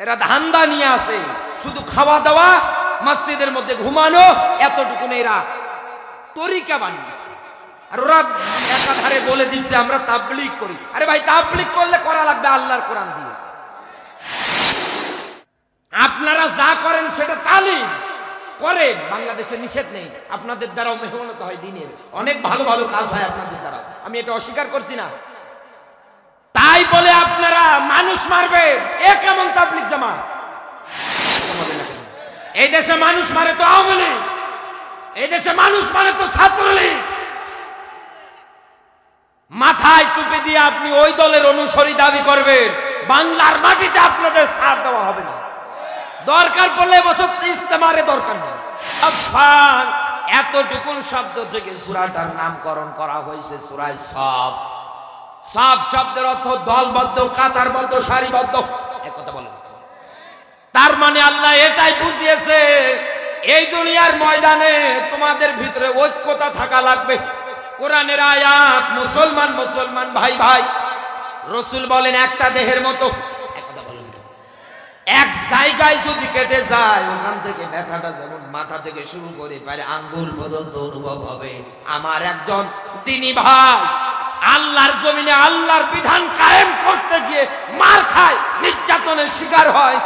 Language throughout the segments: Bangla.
এরা ধান্দা নিয়ে আসে, শুধু খাওয়া দাওয়া, মসজিদের মধ্যে ঘুমানো, এতটুকু এরা তরিকা বানিয়েছে। আর ওরা একাধারে বলে দিচ্ছে আমরা তাবলীগ করি। আরে ভাই, তাবলীগ করলে করা লাগবে আল্লাহর কোরআন দিয়ে। আপনারা যা করেন সেটা তালিম করেন, বাংলাদেশে নিষেধ নেই। আপনাদের দ্বারাও মেহনত হয়, দিনের অনেক ভালো ভালো কাজ হয় আপনাদের দ্বারা, আমি এটা অস্বীকার করছি না। তাই বলে আপনারা মানুষ মারবে, এ কেমন তাবলীগ জামাত? এই দেশে মানুষ মারে তো আওয়ামী লীগ, এই দেশে মানুষ মারে তো ছাত্রলীগ। মাথায় টুপি দিয়ে আপনি ওই দলের অনুসারী দাবি করবেন, বাংলার মাটিতে আপনাদের ছাড় দেওয়া হবে না। দরকার পড়লে বছর ইস্তেমারে দরকার নেই। আফান এতটুকুন শব্দ থেকে সূরাটার নামকরণ করা হয়েছে সূরা সাফ। সাফ শব্দের অর্থ দলবদ্ধ, কাতারবদ্ধ, সারিবদ্ধ। এক কথা বলেন, তার মানে আল্লাহ এটাই বুঝিয়েছে এই দুনিয়ার ময়দানে তোমাদের ভিতরে ঐক্যতা থাকা লাগবে। কোরআনের আয়াত, মুসলমান মুসলমান ভাই ভাই। রাসূল বলেন একটা দেহের মতো। এক কথা বলেন, এক জায়গায় যদি কেটে যায়, ওখান থেকে ব্যথাটা যেমন মাথা থেকে শুরু করে পারে আঙ্গুল পর্যন্ত অনুভব হবে। আমার একজন দ্বীনি ভাই আল্লাহর জমিনে আল্লাহর বিধান কায়েম করতে গিয়ে মার খায়, নির্যাতনের শিকার হয়।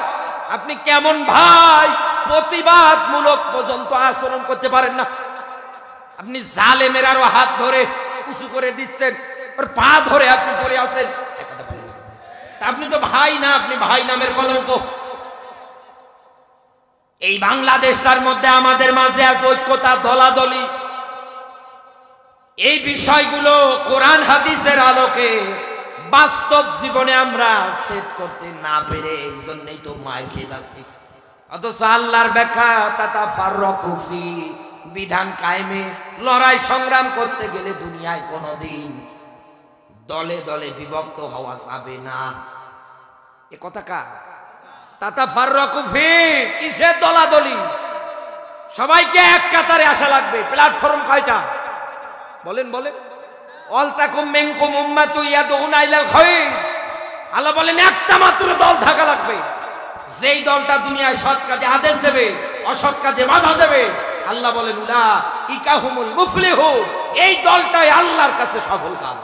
আপনি কেমন ভাই প্রতিবাদমূলক পর্যন্ত আচরণ করতে পারেন না? আপনি জালেমের আরো হাত ধরে উঁচু করে দিচ্ছেন, ওর পা ধরে আপনি পড়ে আছেন। আপনি তো ভাই না, আপনি ভাই নামের কলঙ্ক। এই বাংলাদেশটার মধ্যে আমাদের মাঝে আছে ঐক্যতা, দলাদলি। এই বিষয়গুলো কোরআন হাদিসের আলোকে বাস্তব জীবনে আমরা সেট করতে না পেরে এই জন্যই তো মার খেয়ে আছি। অথচ আল্লাহর ব্যাখ্যা তাতাফাররাকু ফি, বিধান কায়েমে লড়াই সংগ্রাম করতে গেলে দুনিয়ায় কোনোদিন দলে দলে বিভক্ত হওয়া যাবে না। এ কথা কার? তাতাফাররাকু ফি, কিসের দলাদলি? সবাইকে এক কাতারে আসা লাগবে। প্ল্যাটফর্ম কয়টা বলেন বলেন? ওয়ালতাকুম মিনকুম উম্মাতুন ইয়াদউনা ইলাল খায়র। আল্লাহ বলেন একটা মাত্র দল থাকা লাগবে, যেই দলটা দুনিয়ায় সৎ কাজে আদেশ দেবে, অসৎ কাজে বাধা দেবে। আল্লাহ বলেন উলাইকা হুমুল মুফলিহুন, এই দলটাই আল্লাহর কাছে সফল কাম।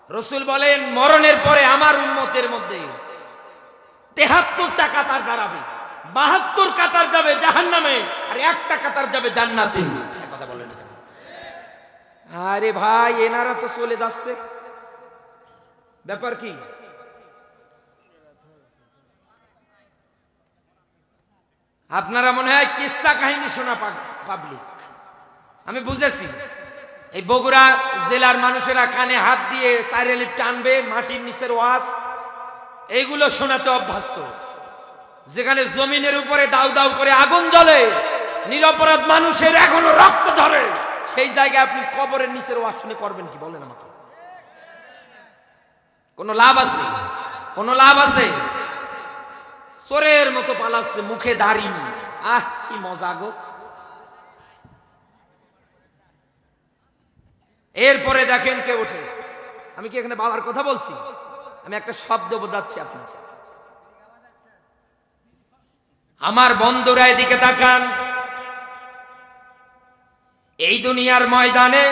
রাসূল বলেন মরণের পরে আমার উম্মতের মধ্যে ৭৩টা কাতার দাঁড়াবে, ৭২ কাতার যাবে জাহান্নামে, আর একটা কাতার যাবে জান্নাতে। এক কথা বলেন। আরে ভাই, এনারা তো চলে যাচ্ছে, ব্যাপার কি? আপনারা মনে হয় কিস্সা কাহিনী শোনা পাবলিক। আমি বুঝেছি, এই বগুড়া জেলার মানুষেরা কানে হাত দিয়ে সাইরে লিফট টানবে, মাটির নিচের ওয়াজ, এইগুলো শোনাতে অভ্যস্ত। যেখানে জমিনের উপরে দাউ দাউ করে আগুন জ্বলে, নিরপরাধ মানুষের এখনো রক্ত ঝরে, সেই জায়গায় আপনি কবরের নিচের ওয়াজ শুনে করবেন কি? বলেন আমাকে, কোন লাভ আছে? কোন লাভ আছে? চোরের মতো পালাচ্ছে, মুখে দাড়ি। আহ, কি মজা গো! এরপরে দেখেন কে ওঠে। আমি কি এখানে বাবার কথা বলছি? আমি একটা শব্দ বোঝাচ্ছি আপনাকে। আমার বন্ধুরা এদিকে তাকান। এই দুনিয়ার ময়দানে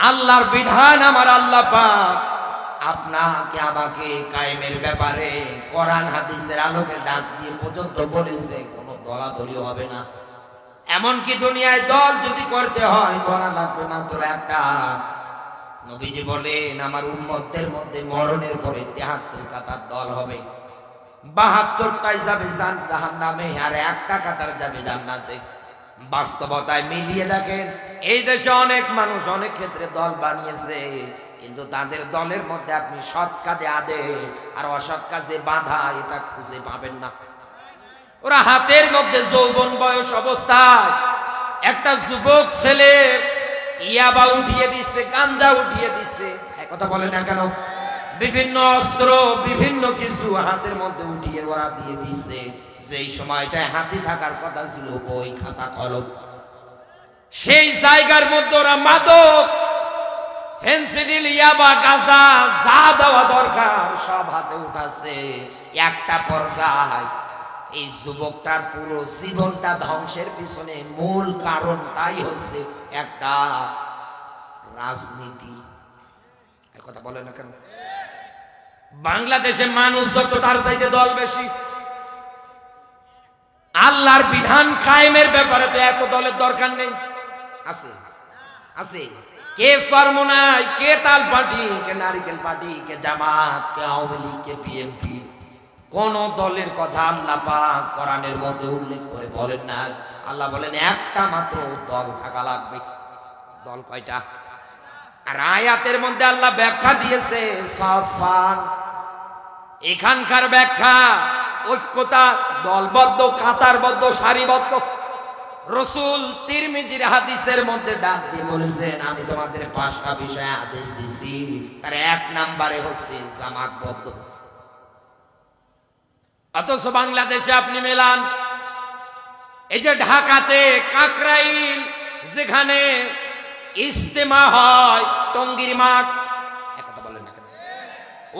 আল্লাহর বিধান আমার আল্লাহ পাক আপনাকে আমাকে কায়েমের ব্যাপারে কোরআন হাদিসের আলোকে ডাক দিয়ে পর্যন্ত বলেছে কোনো দলাদলি হবে না। এমনকি দুনিয়ায় দল যদি করতে হয় করা লাগবে মাত্র একটা। নবীজি বলেন আমার উম্মতদের মধ্যে মরণের পরে ৭৩ কাতার দল হবে, ৭২টাই যাবে জাহান্নামে, আর একটা কাতার যাবে জান্নাতে। বাস্তবতায় মিলিয়ে দেখেন, এই দেশে অনেক মানুষ অনেক ক্ষেত্রে দল বানিয়েছে, কিন্তু তাদের দলের মধ্যে আপনি সৎ কাজে আদেশ আর অসৎ কাজে বাধা এটা খুঁজে পাবেন না। ওরা হাতের মধ্যে যৌবন বয়স অবস্থায় একটা যুবক ছেলে ইয়াবা উঠিয়ে দিচ্ছে, গাঞ্জা উঠিয়ে দিচ্ছে, কথা বলে না কেন? বিভিন্ন অস্ত্র বিভিন্ন কিছু হাতের মধ্যে উঠিয়ে ওরা দিয়ে দিচ্ছে। যেই সময়টায় হাতে থাকার কথা ছিল বই খাতা কলম, সেই জায়গার মধ্যে ওরা মাদক ফেন্সিডিল, ইয়াবা, গাঁজা যা দেওয়া দরকার সব হাতে উঠাছে। একটা পর্যায় এই যুবকটার পুরো জীবনটা ধ্বংসের পিছনে মূল কারণটাই হচ্ছে একটা রাজনীতি। কথা বলে না কেন? বাংলাদেশে মানুষ যত তার চাইতে দল বেশি। আল্লাহর বিধান কায়েমের ব্যাপারে তো এত দলের দরকার নেই। আছে আছে, কে সরমনাই, কে তাল পার্টি, কে নারিকেল পার্টি, কে জামাত, কে আওয়ামী লীগ, কে বিএনপি, কোন দলের কথা আল্লাহ পাক কোরআনের মধ্যে উল্লেখ করে বলেন না। আল্লাহ বলেন একটা মাত্র দল থাকা লাগবে। দল কয়টা? আর আয়াতের মধ্যে আল্লাহ ব্যাখ্যা দিয়েছে সাফান। এখানকার ব্যাখ্যা ঐক্যতা, দলবদ্ধ, কাতারবদ্ধ, সারিবদ্ধ। রাসূল তিরমিজির হাদিসের মধ্যে ডাক দিয়ে বলেছেন, আমি তোমাদের 5টা বিষয়ে আদেশ দিছি, তার এক নম্বরে হচ্ছে জামাতবদ্ধ। অথচ বাংলাদেশে আপনি মেলান, এই যে ঢাকাতে কাকরাইল যেখানে ইজতেমা হয়, টঙ্গীর মাঠ, একথা বলেন না কেন?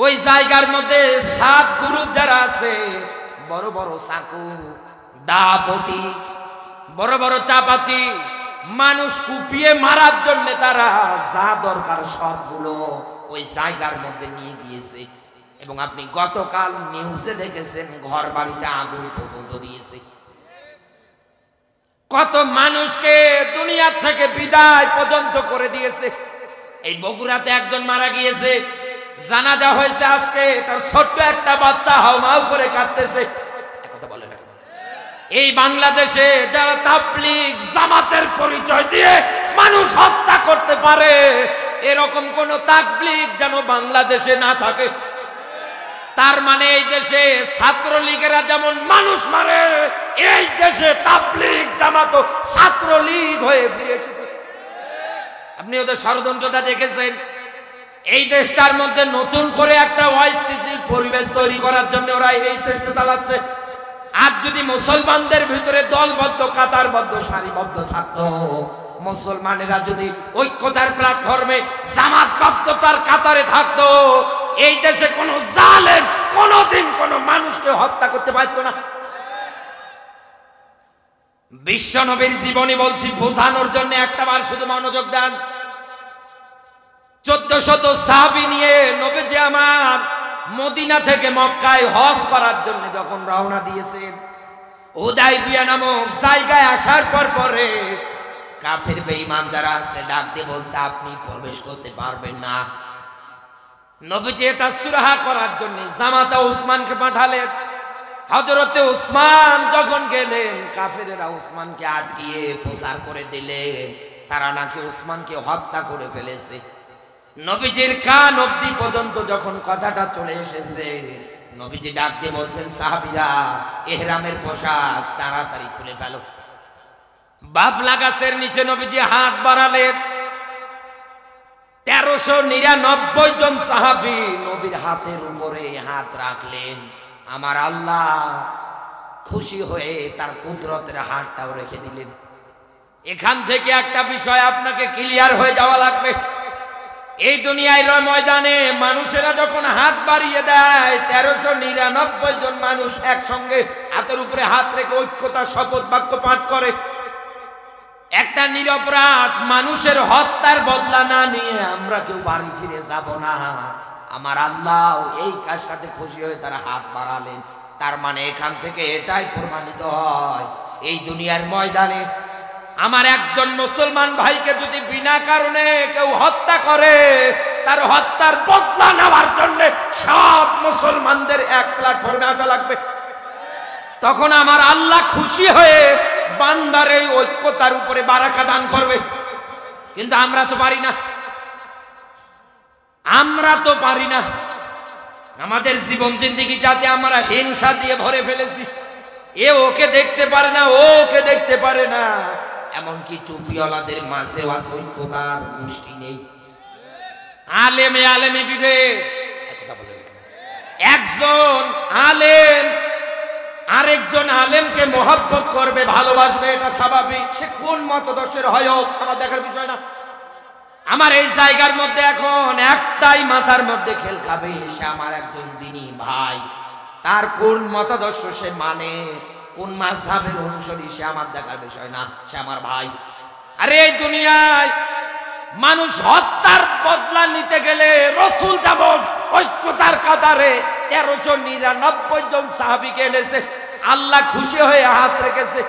ওই জায়গার মধ্যে 7 গ্রুপ যারা আছে, বড় বড় চাকু, দা, বটি, বড় বড় চাপাতি, মানুষ কুপিয়ে মারার জন্য তারা যা দরকার সবগুলো ওই জায়গার মধ্যে নিয়ে গিয়েছে। এবং আপনি গতকাল নিউজে দেখেছেন ঘর বাড়িতে আগুন পর্যন্ত দিয়েছে। কত মানুষকে দুনিয়ার থেকে বিদায় পর্যন্ত করে দিয়েছে। এই বগুড়াতে একজন মারা গিয়েছে, জানাজা হয়েছে আজকে, তার ছোট্ট একটা বাচ্চা হাউমাউ করে কাঁদতেছে। কথা বলে না? এই বাংলাদেশে যারা তাবলীগ জামাতের পরিচয় দিয়ে মানুষ হত্যা করতে পারে, এরকম কোন তাবলীগ যেন বাংলাদেশে না থাকে। তার মানে এই দেশে ছাত্রলীগেরা যেমন মানুষ মারে, এই দেশে তাবলীগ জামাত ছাত্রলীগ হয়ে ফিরে এসেছে। আপনি ওদের ষড়যন্ত্রটা দেখেছেন। এই দেশটার মধ্যে নতুন করে একটা অস্থিতিশীল পরিবেশ তৈরি করার জন্য ওরা এই চেষ্টা চালাচ্ছে। আর যদি মুসলমানদের ভিতরে দলবদ্ধ, কাতারবদ্ধ, সারিবদ্ধ থাকতো, মুসলমানেরা যদি ঐক্যতার প্ল্যাটফর্মে জামাতবদ্ধতার কাতারে থাকতো, এই দেশে কোন জালেম কোনদিন কোন মানুষকে হত্যা করতে পারতো না। বিশ্ব নবীর জীবনী বলছি বোঝানোর জন্য একটাবার শুধু মনোযোগ দেন। 1400 সাহাবী নিয়ে নবীজি আমার মদিনা থেকে মক্কায় হজ করার জন্য যখন রওনা দিয়েছেন, হুদাইবিয়া নামক জায়গায় আসার পরে কাফের বেঈমান যারা আছে ডাক দিয়ে বলছে, আপনি প্রবেশ করতে পারবেন না। নবীজি এটা সুরাহা করার জন্য জামাতা উসমানকে পাঠালেন। হযরতে উসমান যখন গেলেন, কাফেরেরা উসমানকে আটকিয়ে প্রচার করে দিলেন তারা নাকি উসমানকে হত্যা করে ফেলেছে। নবীজির কান অবধি পর্যন্ত যখন কথাটা চলে এসেছে, নবীজি ডাক দিয়ে বলছেন, সাহাবীরা ইহরামের পোশাক তাড়াতাড়ি খুলে ফেলো। বাফলা গাছের নিচে নবীজি হাত বাড়ালেন। 1399 জন সাহাবী নবীর হাতের উপরে হাত রাখলেন। আমার আল্লাহ খুশি হয়ে তার কুদরতের হাতটাও রেখে দিলেন। এখান থেকে একটা বিষয় আপনাকে ক্লিয়ার হয়ে যাওয়া লাগবে। এই দুনিয়ার ময়দানে মানুষেরা যখন হাত বাড়িয়ে দেয়, 1399 জন মানুষ একসঙ্গে হাতের উপরে হাত রেখে ঐক্যতা শপথ বাক্য পাঠ করে। একটা নিরপরাধ মানুষের হত্যার বদলা না নিয়ে আমরা কেউ বাড়ি ফিরে যাব না। আমার আল্লাহ এই কাজটাতে খুশি হয়ে তারা হাত বাড়ালেন। তার মানে এখান থেকে এটাই প্রমাণিত হয়, এই দুনিয়ার ময়দানে আমার একজন মুসলমান ভাইকে যদি বিনা কারণে কেউ হত্যা করে, তার হত্যার বদলা নেওয়ার জন্য সব মুসলমানদের এক প্ল্যাটফর্মে আসা লাগবে। তখন আমার আল্লাহ খুশি হয়ে বান্দার এই ঐক্যতার উপরে বারাকা দান করবে। কিন্তু আমরা তো পারি না, আমরা তো পারি না। আমাদের জীবন জিন্দেগি যাতে আমরা হিংসা দিয়ে ভরে ফেলেছি। এ ওকে দেখতে পারে না, ও ওকে দেখতে পারে না। এমনকি টুপিওয়ালাদের মাঝে ঐক্যতার গোষ্ঠী নেই। আলেমে আলেমে বিভেদ। একজন আলেম আরেকজন আলেমকে মহব্বত করবে, ভালোবাসবে, এটা স্বাভাবিক। সে কোন মতদর্শের হয় হোক আমার দেখার বিষয় না। আমার এই জায়গার মধ্যে এখন একটাই মাথার মধ্যে খেল খাবে, সে আমার একজন দিনী ভাই, তার কোন মতাদর্শ সে মানে, কোন মাযহাবের অনুসারী সে আমার দেখার বিষয় না, সে আমার ভাই। আরে এই দুনিয়ায় মানুষ হত্যার বদলা নিতে গেলে রাসূল যেমন ঐক্যতার কাতারে 1399 জন সাহাবীকে এনেছে, আল্লাহ খুশি হয়ে হাত রেখেছে।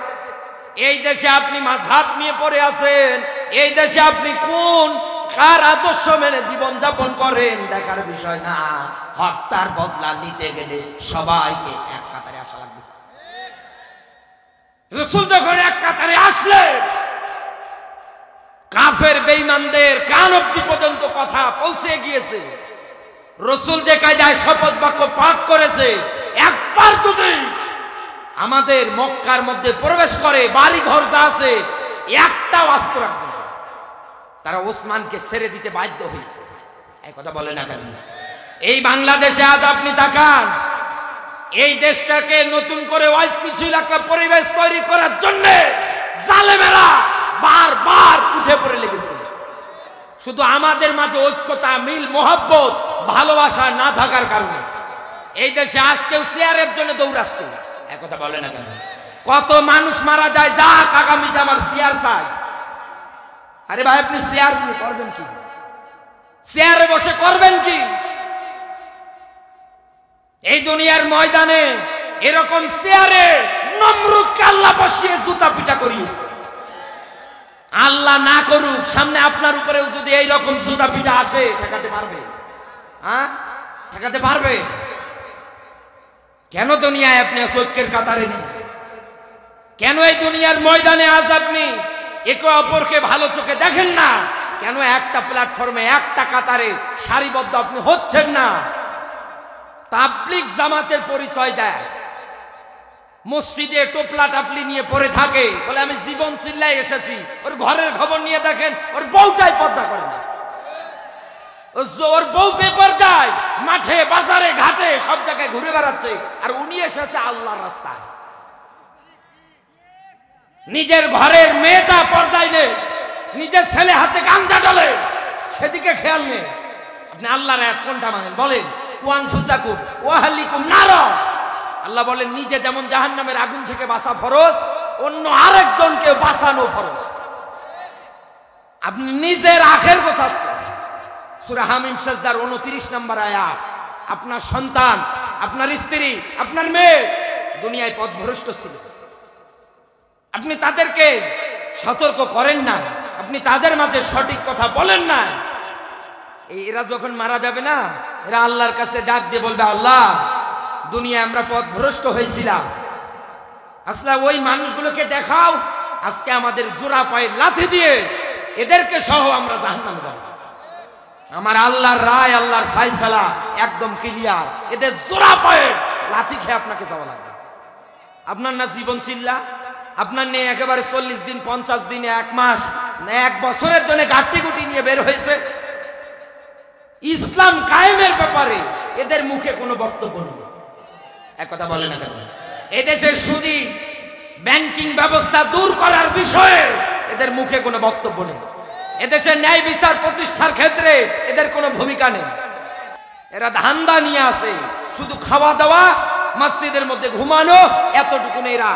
এই দেশে আপনি মাযহাব নিয়ে পড়ে আছেন, এই দেশে আপনি কোন কার আদর্শ মেনে জীবন যাপন করেন দেখার বিষয় না, হত্যার বদলা নিতে গেলে সবাইকে এক কাতারে আসা লাগবে। রাসূল যখন এক কাতারে আসলেন, কাফের বেঈমানদের কান অবধি পর্যন্ত কথা পৌঁছে গিয়েছে। রাসূল যে কায়দায় শপথ বাক্য পাঠ করেছে, একবার যদি আমাদের মক্কার মধ্যে প্রবেশ করে, বাড়ি ঘর যা আছে একটাও আস্ত রাখবে না, তারা ওসমানকে ছেড়ে দিতে বাধ্য হয়েছে। এই কথা বলে না কেন? এই বাংলাদেশে আজ আপনি তাকান, এই দেশটাকে নতুন করে অস্থিতিশীল একটা পরিবেশ তৈরি করার জন্য জালেমেরা বারবার উঠে পড়ে লেগেছে। শুধু আমাদের মাঝে ঐক্যতা, মিল, মোহাব্বত, ভালোবাসা না থাকার কারণে এই দেশে আজ কেউ শেয়ারের জন্য দৌড়াচ্ছে। এক কথা বলে না কেন? কত মানুষ মারা যায়, যাক আগামীতে আমার শেয়ার চাই। আরে ভাই, আপনি শেয়ার নিয়ে করবেন কি? শেয়ারে বসে করবেন কি? এই দুনিয়ার ময়দানে এরকম শেয়ারে নমরুদকে আল্লাহ বসিয়ে জুতা পিটা করিয়েছে। আল্লাহ না করুক, সামনে আপনার উপরেও যদি এইরকম জুতা পিটা আসে, ঠেকাতে পারবে? হ্যাঁ, ঠেকাতে পারবে? কেন দুনিয়ায় আপনি ঐক্যের কাতারে নেই? কেন এই দুনিয়ার ময়দানে আজ আপনি একে অপরকে ভালো চোখে দেখেন না? কেন একটা প্ল্যাটফর্মে একটা কাতারে সারিবদ্ধ আপনি হচ্ছেন না? তাবলীগ জামাতের পরিচয় দেয়, মসজিদে টোপলা টাপলি নিয়ে পড়ে থাকে, বলে আমি জীবন চিল্লায় এসেছি। ওর ঘরের খবর নিয়ে দেখেন, ওর বউটাই পর্দা করে না, ওর বউ বেপরদায় মাঠে বাজারে ঘাটে সব জায়গায় ঘুরে বেড়াচ্ছে, আর উনি এসেছে আল্লাহর রাস্তায়। নিজের ঘরের মেয়েটা পর্দায় নেই, নিজের ছেলে হাতে গাঞ্জা ডলে, সেদিকে খেয়াল নেই। আপনি আল্লাহর আয়াত কোনটা মানেন বলেন? ওয়ানফুসাকুম ওয়াহলিকুম নার। আল্লাহ বলেন নিজে যেমন জাহান্নামের আগুন থেকে বাঁচা ফরজ, অন্য আরেকজনকে বাঁচানো ফরজ। আপনি নিজের আখের গোছাচ্ছেন। সূরা হামিম সাজদার 29 নম্বর আয়াত। আপনার সন্তান, আপনার স্ত্রী, আপনার মেয়ে দুনিয়ায় পথভ্রষ্ট ছিল, আপনি তাদেরকে সতর্ক করেন না, আপনি তাদের মাঝে সঠিক কথা বলেন না। এরা যখন মারা যাবে না, এরা আল্লাহর কাছে ডাক দিয়ে বলবে, আল্লাহ দুনিয়ায় আমরা পথভ্রষ্ট হয়েছিলাম, আসলে ওই মানুষগুলোকে দেখাও, আজকে আমাদের জোড়া পায়ে লাথি দিয়ে এদেরকে সহ আমরা জাহান্নামে যাব। আমার আল্লাহর রায়, আল্লাহর ফয়সালা একদম ক্লিয়ার, এদের জোড়া পায়ে লাথি খেয়ে আপনাকে যাওয়া লাগবে। আপনার না জীবন চিল্লা, আপনার নেই একেবারে 40 দিন, 50 দিনে, 1 মাস, 1 বছরের জন্য গাঁটি গুটি নিয়ে বের হয়েছে। ইসলাম কায়েমের ব্যাপারে এদের মুখে কোনো বক্তব্য নেই। এক কথা বলে না কেন? এদেশের সুদী ব্যাংকিং ব্যবস্থা দূর করার বিষয়ে এদের মুখে কোনো বক্তব্য নেই। এদেশের ন্যায় বিচার প্রতিষ্ঠার ক্ষেত্রে এদের কোনো ভূমিকা নেই। এরা ধান্দা নিয়ে আসে, শুধু খাওয়া দাওয়া, মসজিদের মধ্যে ঘুমানো, এতটুকু এরা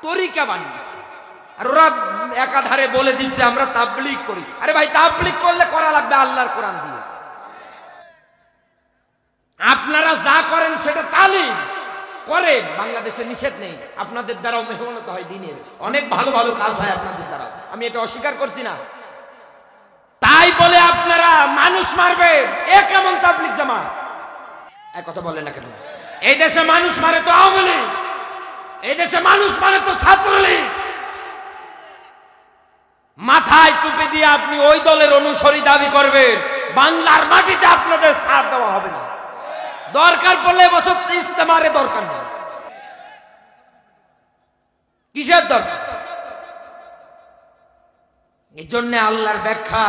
তরিকা বানিয়েছে। আর ওরা একাধারে বলে দিচ্ছে আমরা তাবলীগ করি। আরে ভাই, তাবলীগ করলে করা লাগবে আল্লাহর কোরআন দিয়ে। আপনারা যা করেন সেটা তালিম করেন, বাংলাদেশে নিষেধ নেই। আপনাদের দ্বারাও মেহনত হয়, দিনের অনেক ভালো ভালো কাজ হয় আপনাদের দ্বারা, আমি এটা অস্বীকার করছি না। তাই বলে আপনারা মানুষ মারবেন, এ কেমন তাবলীগ জামাত? এক কথা বলেন না কেন? এই দেশে মানুষ মারে তো আওয়ামী লীগ, এই দেশে মানুষ মারে তো ছাত্রলীগ। মাথায় টুপি দিয়ে আপনি ওই দলের অনুসারী দাবি করবেন, বাংলার মাটিতে আপনাদের ছাড় দেওয়া হবে না। দরকার পড়লে বছর ইস্তেমারে দরকার নেই। কিসের দরকার? এই জন্য আল্লাহর ব্যাখ্যা,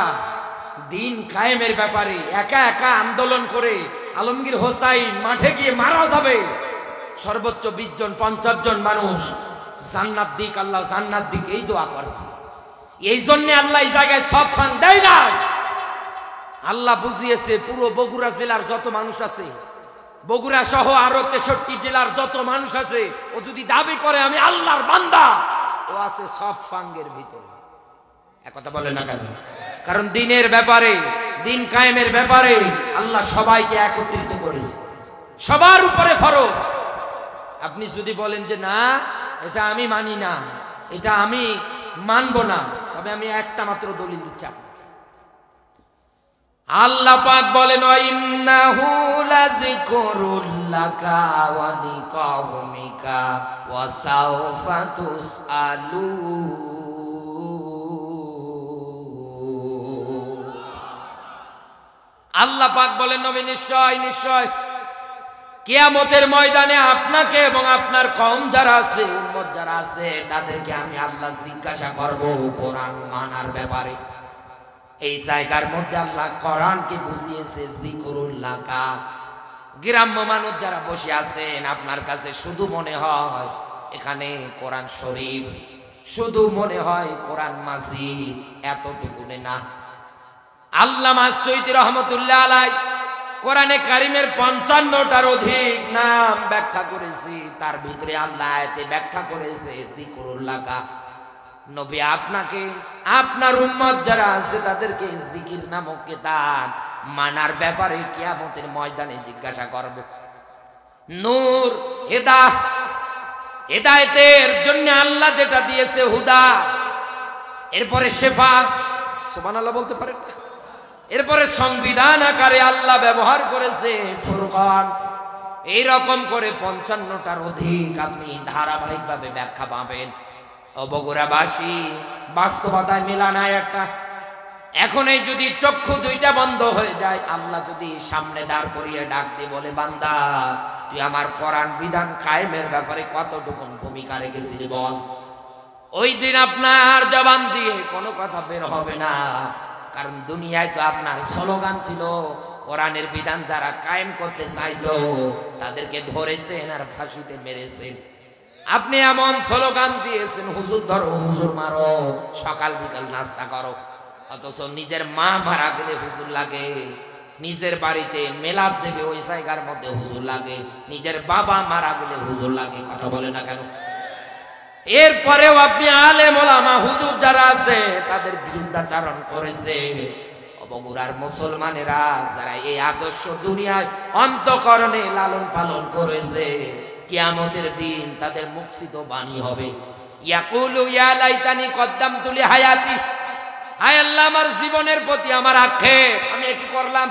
দিন কায়েমের ব্যাপারে একা একা আন্দোলন করে আলমগীর হোসাইন মাঠে গিয়ে মারা যাবে, সর্বোচ্চ 20 জন 50 জন মানুষ জান্নাত দিক, আল্লাহ জান্নাত দিক, এই দোয়া করবে। এই জন্য আল্লাহ এই জায়গায় সব ফান দেয় না। আল্লাহ বুঝিয়েছে পুরো বগুড়া জেলার যত মানুষ আছে, বগুড়া সহ আরো 63 জেলার যত মানুষ আছে, ও যদি দাবি করে আমি আল্লাহর বান্দা, ও আছে সব ফাঙ্গের ভিতরে। একথা বলে না কেন? কারণ দিনের ব্যাপারে, দিন কায়েমের ব্যাপারে আল্লাহ সবাইকে একত্রিত করেছে, সবার উপরে ফরজ। আপনি যদি বলেন যে না এটা আমি মানি না, এটা আমি মানব না, তবে আমি একটা মাত্র দলিল দিচ্ছি আপনাকে। আল্লাহ পাক বলেন ইন্নাহু লাযিকরুল লাকা ওয়া লিকাওমিকা ওয়া সাওফা তুসআলুন। আল্লাহ পাক বলেন নবী নিশ্চয় নিশ্চয় কিয়ামতের ময়দানে আপনাকে এবং আপনার কওম যারা আছে, উম্মত যারা আছে, তাদেরকে আমি আল্লাহ জিজ্ঞাসা করব কোরআন মানার ব্যাপারে। এই জায়গার মধ্যে আল্লাহ কোরআনকে বুঝিয়েছে যিকরুল্লাহ কা। গ্রাম্য মানুষ যারা বসে আছেন, আপনার কাছে শুধু মনে হয় এখানে কোরআন শরীফ, শুধু মনে হয় কোরআন মাজিদ, এতটুকু না। আল্লামা সৈয়দ রহমতুল্লাহ আলাই কোরআনে কারিমের 55টার অধিক নাম ব্যাখ্যা করেছি, তার ভিতরে আল্লাহ আয়াতে ব্যাখ্যা করেছে যিকরুল্লাহ কা। নবী আপনাকে, আপনার উম্মত যারা আছে, তাদেরকে জিকির নামক কিতাব মানার ব্যাপারে কিয়ামতের ময়দানে জিজ্ঞাসা করব। নূর, হেদায়েতের জন্য আল্লাহ যেটা দিয়েছে হুদা, এরপরে শেফা, সুবহানাল্লাহ বলতে পারেন, এরপরে সংবিধান আকারে আল্লাহ ব্যবহার করেছে ফুরকান। এইরকম করে 55টার অধিক আপনি ধারাবাহিকভাবে ব্যাখ্যা পাবেন। বগুড়াবাসী বাস্তবতায় মেলা নাই একটা। এখন এই যদি চক্ষু দুইটা বন্ধ হয়ে যায়, আল্লাহ যদি সামনে দাঁড় করিয়ে ডাক দিয়ে বলে বান্দা তুই আমার কোরআন বিধান কায়েমের ব্যাপারে কতটুকু ভূমিকা রেখেছিলি বল, ওই দিন আপনার জবান দিয়ে কোনো কথা বের হবে না। কারণ দুনিয়ায় তো আপনার স্লোগান ছিল, কোরআনের বিধান যারা কায়েম করতে চাইতো তাদেরকে ধরেছেন আর ফাঁসিতে মেরেছেন। আপনি এমন স্লোগান দিয়েছেন, হুজুর ধরো, হুজুর মারো, সকাল বিকাল নাস্তা করো, অথচ নিজের মা মারা গেলে হুজুর লাগে, নিজের বাড়িতে মেলাদ দেবে ওই জায়গার মধ্যে হুজুর লাগে, নিজের বাবা মারা গেলে হুজুর লাগে। কথা বলে না কেন? এরপরেও আপনি আলেম ওলামা হুজুর যারা আছে তাদের বিরুদ্ধাচারণ করেছে। বগুড়ার মুসলমানেরা যারা এই আদর্শ দুনিয়ায় অন্তঃকরণে লালন পালন করেছে, কিয়ামতের দিন তাদের মুক্তিত বাণী হবে, ইয়াকুলু ইয়া লাইতানি কদ্দামতু লি হায়াতি, হায় আল্লাহ আমার জীবনের প্রতি আমার আক্ষেপ, আমি কি করলাম,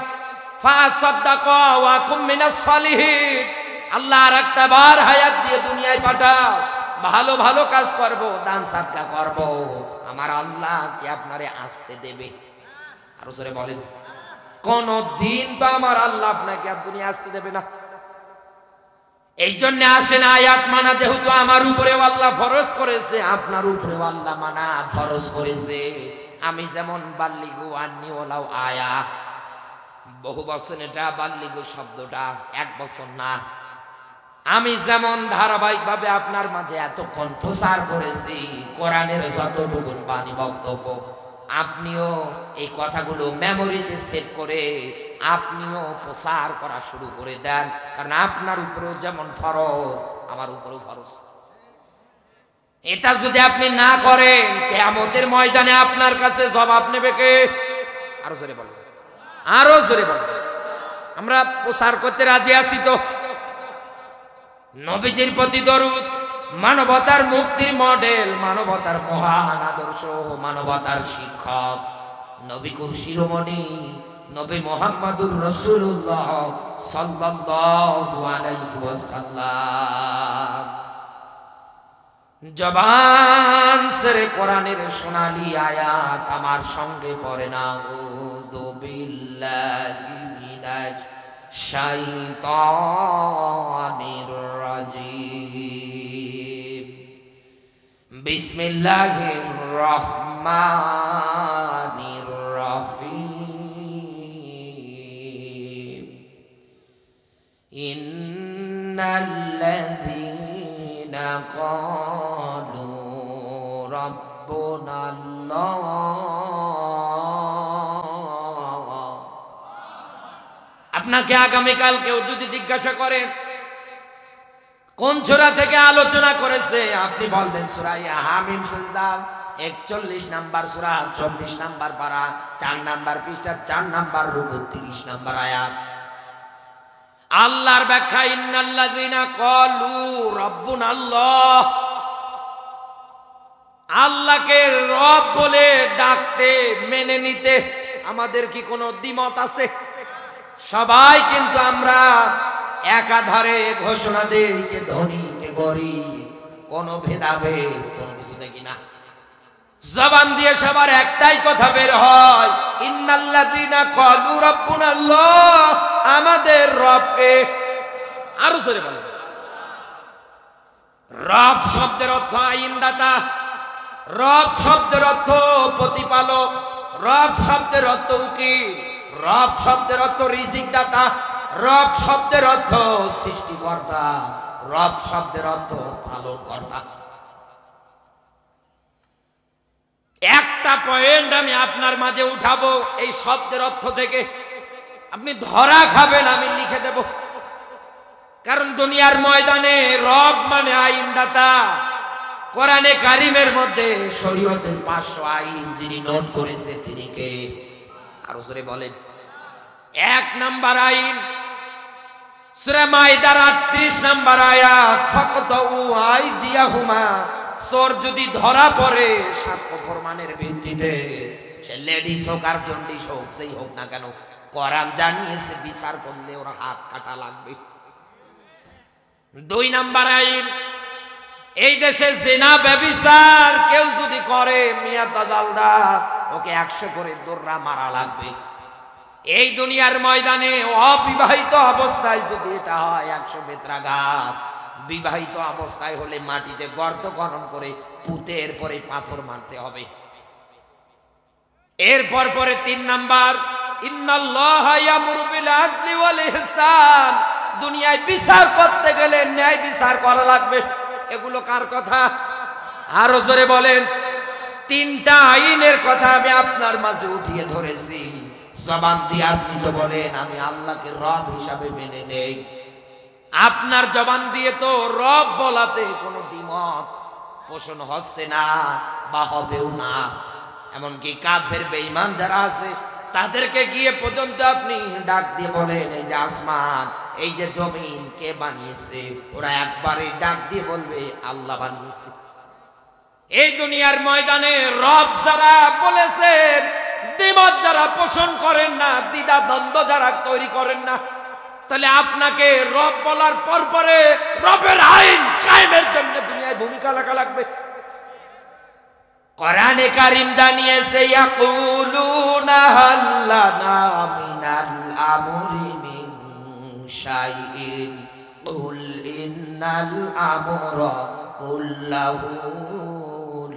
ফাসাদ্দাকা ওয়া কুম মিনাস সালিহিন। আল্লাহ আরেকটা বার হায়াত দিয়ে দুনিয়ায় পাঠাও, ভালো ভালো কাজ করব, দান সাদকা করব, আমার আল্লাহ কি আপনারে আসতে দেবে? আরো জোরে বলেন, কোন দিন তো আমার আল্লাহ আপনাকে দুনিয়া আসতে দেবে না। এই জন্য আসেন আয়াত মানা, যেহেতু আমার উপরে আল্লাহ ফরজ করেছে, আপনার উপরে আল্লাহ মানা ফরজ করেছে। আমি যেমন বাল্লিগু আন্নি ওলাও আয়া, বহু বছর, এটা বাল্লিগু শব্দটা এক বছর না। আমি যেমন ধারাবাহিকভাবে আপনার মাঝে এতক্ষণ প্রচার করেছি কোরআনের যতটুকু বাণী বক্তব্য, আপনিও এই কথাগুলো মেমোরিতে সেভ করে আপনিও প্রচার করা শুরু করে দেন। কারণ আপনার উপরেও যেমন ফরজ, আমার উপরেও ফরজ। এটা যদি আপনি না করেন, কিয়ামতের ময়দানে আপনার কাছে জবাব নেবে কে? আরো জোরে বলেন, আরো জোরে বলেন। আমরা প্রচার করতে রাজি আছি তো। নবীজির প্রতি দরুদ, মানবতার মুক্তির মডেল, মানবতার মহান আদর্শ, মানবতার শিক্ষক, নবীকুর শিরোমণি নবী মুহাম্মদুর রাসূলুল্লাহ সাল্লাল্লাহু আলাইহি ওয়াসাল্লাম জবান সেরে কোরআনের সোনালী আয়াত আমার সঙ্গে পড়ে না। আউযু বিল্লাহি মিনাশ শাইতানির রাজিম। বিসমিল্লাহির রহমানির রহিম। ইন্নাল্লাযীনা ক্বালু রাব্বুনাল্লাহ আপনাকে আগামীকাল কেউ যদি জিজ্ঞাসা করে কোন সূরা থেকে আলোচনা করেছে, আপনি বলবেন সূরা হামিম সিজদা 41 নাম্বার সূরা 24 নাম্বার পারা 4 নাম্বার পৃষ্ঠা 4 নাম্বার রুকু 30 নাম্বার আয়াত। আল্লাহর ব্যাখ্যা ইন্নাল্লাযিনা ক্বালু রাব্বুনাল্লাহ, আল্লাহকে রব বলে ডাকতে মেনে নিতে আমাদের কি কোনো দ্বিমত আছে? সবাই কিন্তু আমরা একাধারে ঘোষণা দেই কে ধনী কে গরিব, কোনো ভেদাভেদ কোনো কিছু দেখি না। জবান দিয়ে সবার একটাই কথা বের হয়, ইন্নাল্লাযিনা ক্বালু রাব্বুনাল্লাহ, আমাদের রবকে। আরো জোরে বলেন। রব শব্দের অর্থ আইনদাতা, রব শব্দের অর্থ প্রতিপালক, রব শব্দের অর্থ উকিল, রব শব্দের অর্থ রিজিক দাতা, রব শব্দের অর্থ সৃষ্টিকর্তা, রব শব্দের অর্থ পালনকর্তা। একটা পয়েন্ট আমি আপনার মাঝে উঠাবো এই শব্দের অর্থ থেকে, আপনি ধরা খাবেন, আমি লিখে দেব। কারণ দুনিয়ার ময়দানে রব মানে আইনদাতা। কোরআনে কারিমের মধ্যে শরীয়তের 500 আইন যিনি নোট করেছে তিনি কে? আরো জোরে বলেন। 1 নাম্বার আইন সূরা মাইদার 38 নাম্বার আয়াত, ফাকতাউ আইদিয়াহুমা, চোর যদি ধরা পড়ে সাক্ষ্য প্রমাণের ভিত্তিতে, সে লেডিস হোক আর জন্ডিস হোক, সেই হোক না কেন, কোরআন জানিয়েছে বিচার করলে ওর হাত কাটা লাগবে। 2 নাম্বার আইন, এই দেশে জিনা ব্যভিচার কেউ যদি করে মিয়াতা জালদা, ওকে 100 করে দোররা মারা লাগবে। এই দুনিয়ার ময়দানে অবিবাহিত অবস্থায় যদি এটা হয় 100 বেত্রাঘাত, বিবাহিত অবস্থায় হলে মাটিতে গর্ত খনন করে পুঁতে এরপরে পাথর মারতে হবে। এরপর পরে 3 নাম্বার, ইন্নাল্লাহা ইয়ামুরু বিল আদলি ওয়াল ইহসান, দুনিয়ায় বিচার করতে গেলে ন্যায় বিচার করা লাগবে। এগুলো কার কথা? আরো জোরে বলেন। 3টা আইনের কথা আমি আপনার মাঝে উঠিয়ে ধরেছি। জবান দিয়ে আপনি তো বলেন আমি আল্লাহকে রব হিসাবে মেনে নেই, আপনার জবান দিয়ে তো রব বলাতে কোনো দ্বিমত পোষণ হচ্ছে না বা হবেও না। এমনকি কাফের বেঈমান যারা আছে তাদেরকে গিয়ে পর্যন্ত আপনি ডাক দিয়ে বলেন এই যে আসমান, এই যে জমিন কে বানিয়েছে, ওরা একবারে ডাক দিয়ে বলবে আল্লাহ বানিয়েছে। এই দুনিয়ার ময়দানে রব যারা বলেছেন, দ্বিমত যারা পোষণ করেন না, দ্বিধা দ্বন্দ্ব যারা তৈরি করেন না, তাহলে আপনাকে রব বলার পর পরে রবের আইন কায়েমের জন্য দুনিয়ায় ভূমিকা লাগা লাগবে। কোরআনে কারীম জানিয়েছে ইয়াকুলুনা হাল্লানা মিনাল আমরি মিন শাইইন কুল ইন্নাল আমরা কুল্লাহু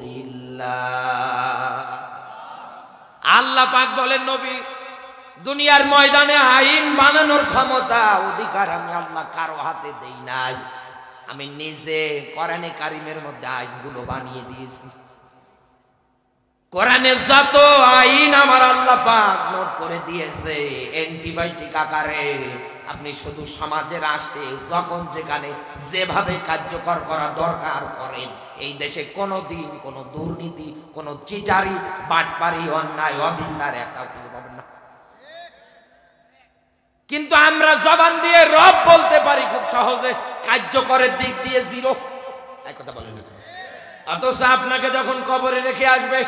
লিল্লাহ। আল্লাহ পাক বলেন নবী, দুনিয়ার ময়দানে আইন বানানোর ক্ষমতা অধিকার আমি আল্লাহ কারো হাতে দেই নাই, আমি নিজে কোরআনে কারীমের মধ্যে আইনগুলো বানিয়ে দিয়েছি। কোরআনে যত আইন আমার আল্লাহ পাক নোট করে দিয়েছে অ্যান্টিবায়োটিক আকারে, আপনি শুধু সমাজে রাষ্ট্রে যখন যেখানে যেভাবে কার্যকর করা দরকার করেন। এই দেশে কোনোদিন কোনো দুর্নীতি, কোনো চিটারি, বাটপারি, অন্যায়, অবিচার একটা খুঁজে পাবেন না। কিন্তু আমরা জবান দিয়ে রব বলতে পারি খুব সহজে, কার্যকরের দিক দিয়ে জিরো। এই কথা বলেন না। অথচ আপনাকে যখন কবরে রেখে আসবে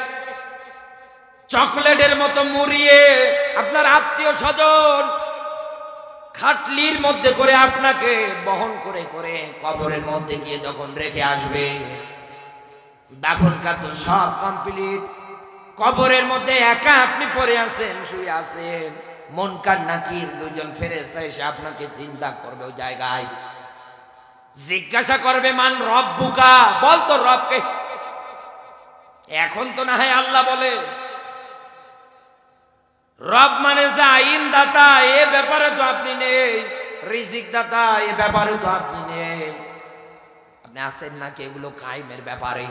চকলেটের মতো মুড়িয়ে, আপনার আত্মীয় স্বজন খাটলির মধ্যে করে আপনাকে বহন করে করে কবরের মধ্যে গিয়ে যখন রেখে আসবে, দাফন কাফন সব কমপ্লিট, কবরের মধ্যে একা আপনি পড়ে আছেন, শুয়ে আছেন, মুনকার নাকির 2 জন ফেরেশতা এসে আপনাকে চিন্তা করবে ওই জায়গায়, জিজ্ঞাসা করবে মান রব্বুকা, বল তো রবকে। এখন তো না হয় আল্লাহ বলে, রব মানে যে আইন দাতা, এ ব্যাপারে তো আপনি নেই, রিজিক দাতা এ ব্যাপারে তো আপনি নেই, আপনি আছেন নাকি এগুলো কায়েমের ব্যাপারে?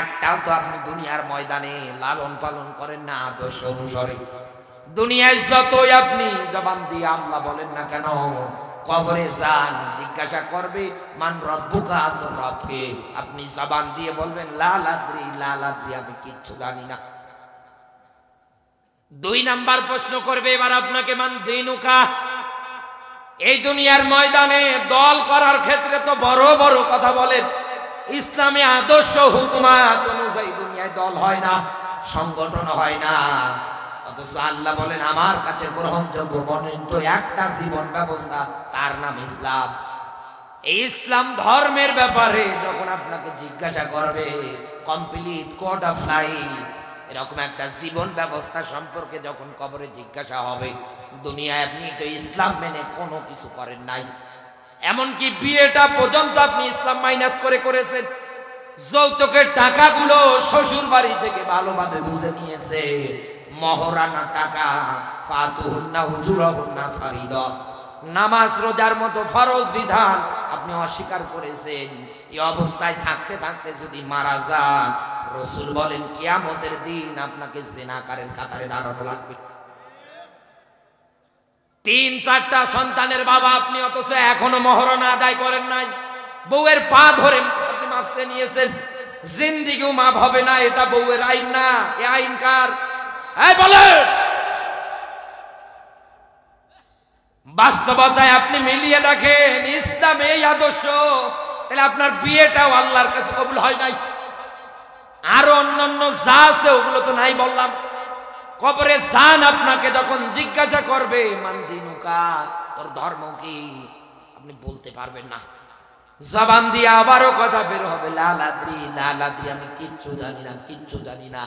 একটাও তো আপনি দুনিয়ার ময়দানে লালন পালন করেন না আদর্শ অনুসারে। দুনিয়ায় যতই আপনি জবান দিয়ে আল্লাহ বলেন না কেন, কবরে যান, জিজ্ঞাসা করবে মান রব্বুকা, তোর রব কে? আপনি জবান দিয়ে বলবেন লা লাদ্রি, লা লাদ্রি, আমি কিচ্ছু জানি না। 2 নাম্বার প্রশ্ন করবে এবার আপনাকে, মান দিনুকা। এই দুনিয়ার ময়দানে দল করার ক্ষেত্রে তো বড় বড় কথা বলেন, ইসলামে আদর্শ হুকুমাত অনুযায়ী দুনিয়ায় দল হয় না, সংগঠন হয় না। অথচ আল্লাহ বলেন আমার কাছে গ্রহণযোগ্য মনোনীত একটা জীবন ব্যবস্থা, তার নাম ইসলাম। এই ইসলাম ধর্মের ব্যাপারে যখন আপনাকে জিজ্ঞাসা করবে, কমপ্লিট কোড অফ লাইফ, এরকম একটা জীবন ব্যবস্থা সম্পর্কে যখন কবরে জিজ্ঞাসা হবে, দুনিয়ায় আপনি তো ইসলাম মেনে কোনো কিছু করেন নাই, এমনকি বিয়েটা পর্যন্ত আপনি ইসলাম মাইনাস করে করেছেন, যৌতুকের টাকাগুলো শ্বশুর বাড়ি থেকে ভালোভাবে বুঝে নিয়েছে, মহরানা টাকা, ফাতুহুন্না হুজুরহুন্না ফারিদা, নামাজ রোজার মতো ফরজ বিধান আপনি অস্বীকার করেছেন। এই অবস্থায় থাকতে থাকতে যদি মারা যান, রাসূল বলেন কিয়ামতের দিন আপনাকে জিনাকারের কাতারে দাঁড়ানো লাগবে। 3-4টা সন্তানের বাবা আপনি, অথচ এখনো মহরানা আদায় করেন নাই। বউয়ের পা ধরে আপনি মাফ চেয়ে নিয়েছেন, জিন্দিগিও মাফ হবে না। এটা বউয়ের আইন না, এ আইন কার? এই বলে বাস্তবতায় আপনি মিলিয়ে দেখেন, ইসলামে এই আদর্শ, তাহলে আপনার বিয়েটাও আল্লাহর কাছে কবুল হয় নাই। আরো অন্যান্য যা আছে ওগুলো তো নাই বললাম। কবরে যান, আপনাকে যখন জিজ্ঞাসা করবে মান দিনুকা, তোর ধর্ম কি, আপনি বলতে পারবেন না। জবান দিয়ে আবারও কথা বের হবে লা লাদ্রি, লা লাদ্রি, আমি কিচ্ছু জানি না, কিচ্ছু জানি না।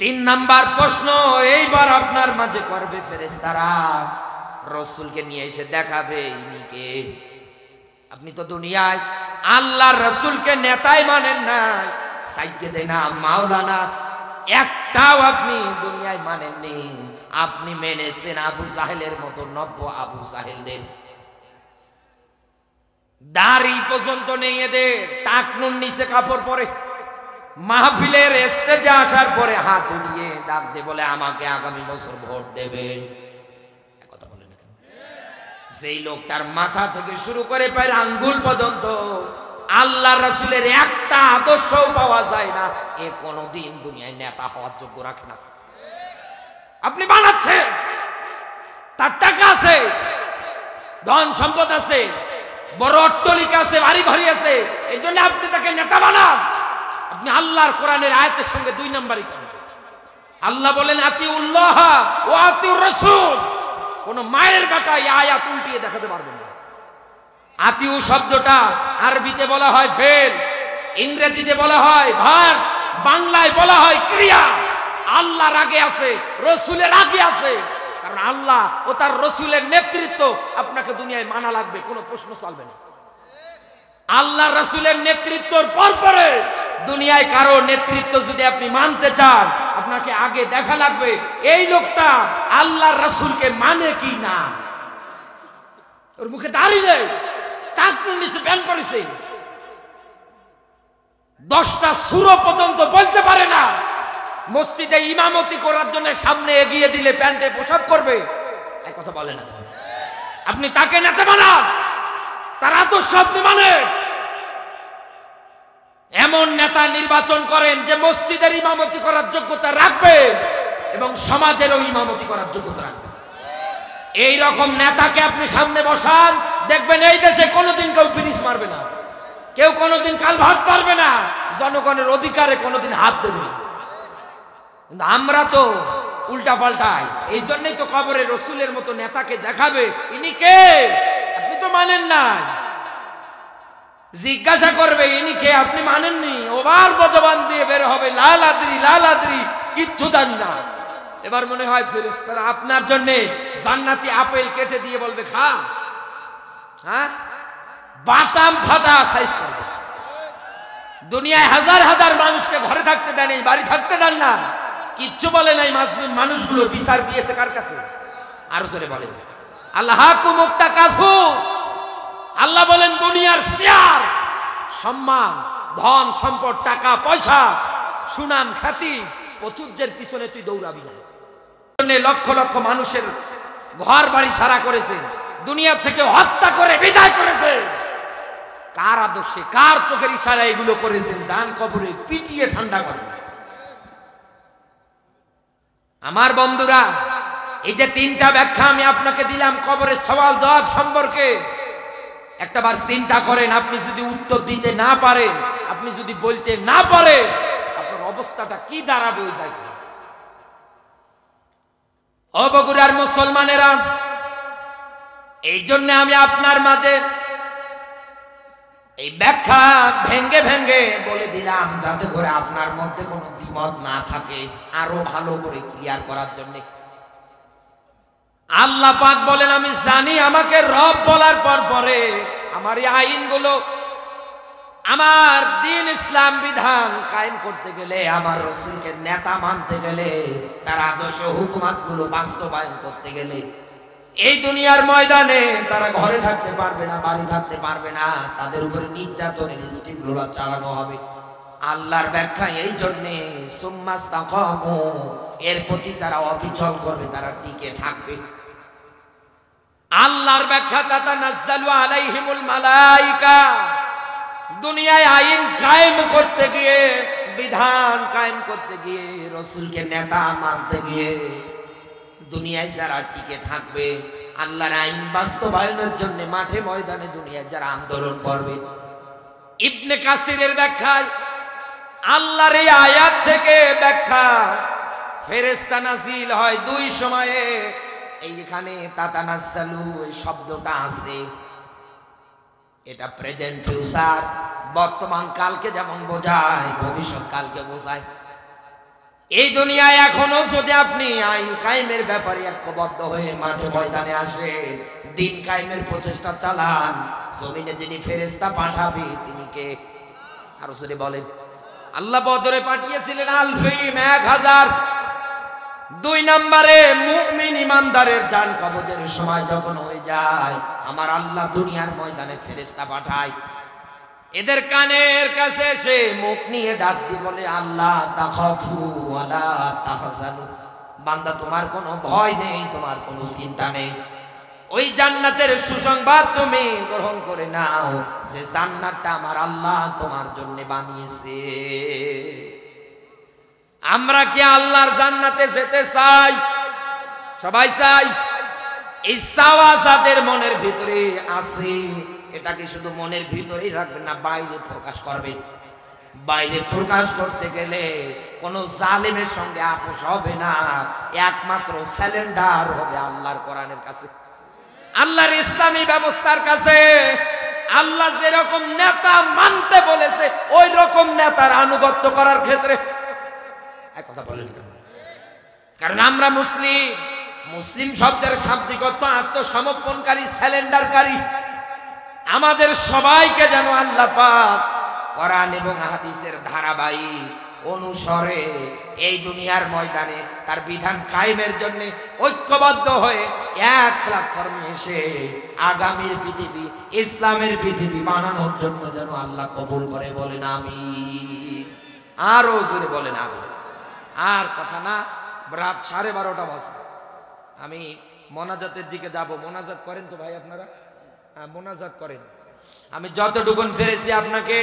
3 নাম্বার প্রশ্ন এইবার আপনার মাঝে করবে ফেরেশতারা, রাসূলকে নিয়ে এসে দেখাবে ইনি কে। আপনি তো দুনিয়ায় আল্লাহর রাসূলকে নেতাই মানেন না, সাইয়্যিদনা মাওলানা একটাও আপনি দুনিয়ায় মানেননি। আপনি মেনেছেন আবু জাহেলের মতো নব্য আবু জাহেলদের। দাড়ি পর্যন্ত নেই এদের, টাকনুর নিচে কাপড় পরে, মাহফিলের স্টেজে আসার পরে হাত উঠিয়ে ডাক দিয়ে বলে আমাকে আগামী বছর ভোট দেবে। কথা বলে না, সেই লোকটার মাথা থেকে শুরু করে পায়ের আঙ্গুল পর্যন্ত আল্লাহ রাসূলের একটা আদর্শও পাওয়া যায় না। এ কোনদিন দুনিয়ায় নেতা হওয়ার যোগ্য রাখে না। আপনি বানাচ্ছেন, তার টাকা আছে, ধন সম্পদ আছে, বড় অট্টালিকা আছে, বাড়ি ঘড়ি আছে, এই জন্য আপনি তাকে নেতা বানান। আপনি আল্লাহর কোরআনের আয়াতের সঙ্গে 2 নাম্বারই করেন। আল্লাহ বলেন আতিউল্লাহ ওয়া আতিউর রাসূল। কোন মায়ের বেটা এই আয়াত উল্টিয়ে দেখাতে পারবে না। আতিউ শব্দটা আরবিতে বলা হয় ফেল, ইংরেজিতে বলা হয় ভার্ব, বাংলায় বলা হয় ক্রিয়া। আল্লাহর আগে আছে, রাসূলের আগে আছে, কারণ আল্লাহ ও তার রাসূলের নেতৃত্ব আপনাকে দুনিয়ায় মানা লাগবে, কোনো প্রশ্ন চলবে না। আল্লাহ রাসূলের নেতৃত্বর পরে দুনিয়ায় কারো নেতৃত্ব যদি আপনি মানতে চান, আপনাকে আগে দেখা লাগবে এই লোকটা আল্লাহর রাসূলকে মানে কি না। ওর মুখে দাড়ি নেই, টাকনুর নিচে প্যান্ট পরেছে, 10টা সূরা পর্যন্ত বলতে পারে না। মসজিদে ইমামতি করার জন্য সামনে এগিয়ে দিলে প্যান্টে পোশাক করবে, এই কথা বলে না। আপনি তাকে নেতা বানান, তার আদর্শ আপনি মানেন। এমন নেতা নির্বাচন করেন যে মসজিদের ইমামতি করার যোগ্যতা রাখবে এবং সমাজেরও ইমামতি করার যোগ্যতা রাখবে। এই রকম নেতাকে আপনি সামনে বসান, দেখবেন এই দেশে কোনোদিন কেউ ব্রিজ মারবে না, কেউ কোনোদিন কালভার্ট পারবে না, জনগণের অধিকারে কোনোদিন হাত দেবে না। কিন্তু আমরা তো উল্টা পাল্টাই। এই জন্যই তো কবরে রাসূলের মতো নেতাকে দেখাবে ইনি কে, আপনি তো মানেন না। জিজ্ঞাসা করবে ইনি কে, আপনি মানেননি, ওবার জবান দিয়ে বের হবে লা লাদ্রি, লা লাদ্রি, কিচ্ছু জানি না। এবার মনে হয় ফেরেশতারা আপনার জন্য জান্নাতি আপেল কেটে দিয়ে বলবে খা, হ্যাঁ, বাটাম ফাটা সাইজ করবে। দুনিয়ায় হাজার হাজার মানুষকে ঘরে থাকতে দেন, এই বাড়ি থাকতে দেন না, কিচ্ছু বলে নাই। মানুষগুলো বিচার দিয়েছে কার কাছে? আরো জোরে বলে আল্লাহাকুমুত তাকাসুর। আল্লাহ বলেন দুনিয়ার শেয়ার, সম্মান, ধন সম্পদ, টাকা পয়সা, সুনাম খ্যাতি, প্রচুর্যের পিছনে তুই দৌড়াবি না। লক্ষ লক্ষ মানুষের ঘর বাড়ি ছাড়া করেছে, দুনিয়া থেকে হত্যা করে বিদায় করেছে। কার আদর্শে, কার চোখের ইশারায় এগুলো করেছেন? যান কবরে পিটিয়ে ঠান্ডা করবে। আমার বন্ধুরা, এই যে তিনটা ব্যাখ্যা আমি আপনাকে দিলাম কবরের সওয়াল জবাব সম্পর্কে, একটাবার চিন্তা করেন। আপনি যদি উত্তর দিতে না পারেন, আপনি যদি বলতে না পারেন, আপনার অবস্থাটা কি দাঁড়াবে ওই জায়গায়? ও বগুড়ার মুসলমানেরা, এই জন্য আমি আপনার মাঝে এই ব্যাখ্যা ভেঙ্গে ভেঙ্গে বলে দিলাম, যাতে করে আপনার মধ্যে কোনো দ্বিমত না থাকে, আরো ভালো করে ক্লিয়ার করার জন্য। আল্লাহ পাক বলেন, আমি জানি আমাকে রব বলার পর পরে আমার এই আইনগুলো, আমার দিন ইসলাম বিধান কায়েম করতে গেলে, আমার রাসূলকে নেতা মানতে গেলে, তার আদর্শ হুকুমাত গুলো বাস্তবায়ন করতে গেলে, এই দুনিয়ার ময়দানে তারা ঘরে থাকতে পারবে না, বাড়ি থাকতে পারবে না, তাদের উপরে নির্যাতনের স্টিমগুলো চালানো হবে। আল্লাহর ব্যাখ্যা এই জন্যে, সুম্মাস্তাকামু, এর প্রতি যারা অবিচল করবে তারা টিকে থাকবে। আল্লাহর ব্যাখ্যা, তাতানাজ্জালু আলাইহিমুল মালাইকা, দুনিয়ায় আইন কায়েম করতে গিয়ে, বিধান কায়েম করতে গিয়ে, রাসূলকে নেতা মানতে গিয়ে দুনিয়ায় যারা টিকে থাকবে, আল্লাহর আইন বাস্তবায়নের জন্য মাঠে ময়দানে দুনিয়ায় যারা আন্দোলন করবে। ইবনে কাসিরের ব্যাখ্যায় আল্লাহর এই আয়াত থেকে ব্যাখ্যা, ফেরেশতা নাজিল হয় দুই সময়ে। এইখানে তাতানাজ্জালু এই শব্দটা আছে, এটা প্রেজেন্ট ফিউচার, বর্তমান কালকে যেমন বোঝায়, ভবিষ্যৎ কালকে বোঝায়। এই দুনিয়ায় এখনো যদি আপনি আইন কায়েমের ব্যাপারে ঐক্যবদ্ধ হয়ে মাঠে ময়দানে আসেন, দিন কায়েমের প্রচেষ্টা চালান, জমিনে যিনি ফেরেশতা পাঠাবে তিনি কে? আরো যদি বলেন, আল্লাহ বদরে পাঠিয়েছিলেন আলফিম 1000। দুই নম্বরে মুমিন ইমানদারের জান কবজের সময় যখন হয়ে যায়, আমার আল্লাহ দুনিয়ার ময়দানে ফেরেশতা পাঠায়। এদের কানের কাছে এসে মুখ নিয়ে ডাক দিয়ে বলে, আল্লাহ তাখাফু ওয়ালা তাহজানু, বান্দা তোমার কোনো ভয় নেই, তোমার কোনো চিন্তা নেই। ওই জান্নাতের সুসংবাদ তুমি গ্রহণ করে নাও, যে জান্নাতটা আমার আল্লাহ তোমার জন্য বানিয়েছে। আমরা কি আল্লাহর জান্নাতে যেতে চাই? সবাই চাই। এই চাওয়া যাদের মনের ভিতরে আছে, এটা কি শুধু মনের ভিতরেই রাখবেন না, বাইরে প্রকাশ করবেন? বাইরে প্রকাশ করতে গেলে কোন জালেমের সঙ্গে আপোষ হবে না, একমাত্র স্যালেন্ডার হবে আল্লাহর কোরআনের কাছে, আল্লাহর ইসলামী ব্যবস্থার কাছে। আল্লাহ যেরকম নেতা মানতে বলেছে, ওই রকম নেতার আনুগত্য করার ক্ষেত্রে কথা বলেন। কারণ আমরা মুসলিম, মুসলিম শব্দের শাব্দিক অর্থ আত্মসমর্পণকারী, স্যালেন্ডারকারী। আমাদের সবাইকে যেন আল্লাহ পাক কোরআন এবং হাদিসের ধারাবাহিক অনুসরে এই দুনিয়ার ময়দানে তার বিধান কায়েমের জন্য ঐক্যবদ্ধ হয়ে এক প্ল্যাটফর্মে এসে আগামীর পৃথিবী, ইসলামের পৃথিবী বানানোর জন্য যেন আল্লাহ কবুল করে। বলেন আমিন। আরো জোরে বলেন আমিন। আর কথা না, রাত 12:30 বাজে, আমি মোনাজাতের দিকে যাব। মোনাজাত করেন তো ভাই আপনারা? হ্যাঁ, মোনাজাত করেন। আমি যতটুকুন পেরেছি আপনাকে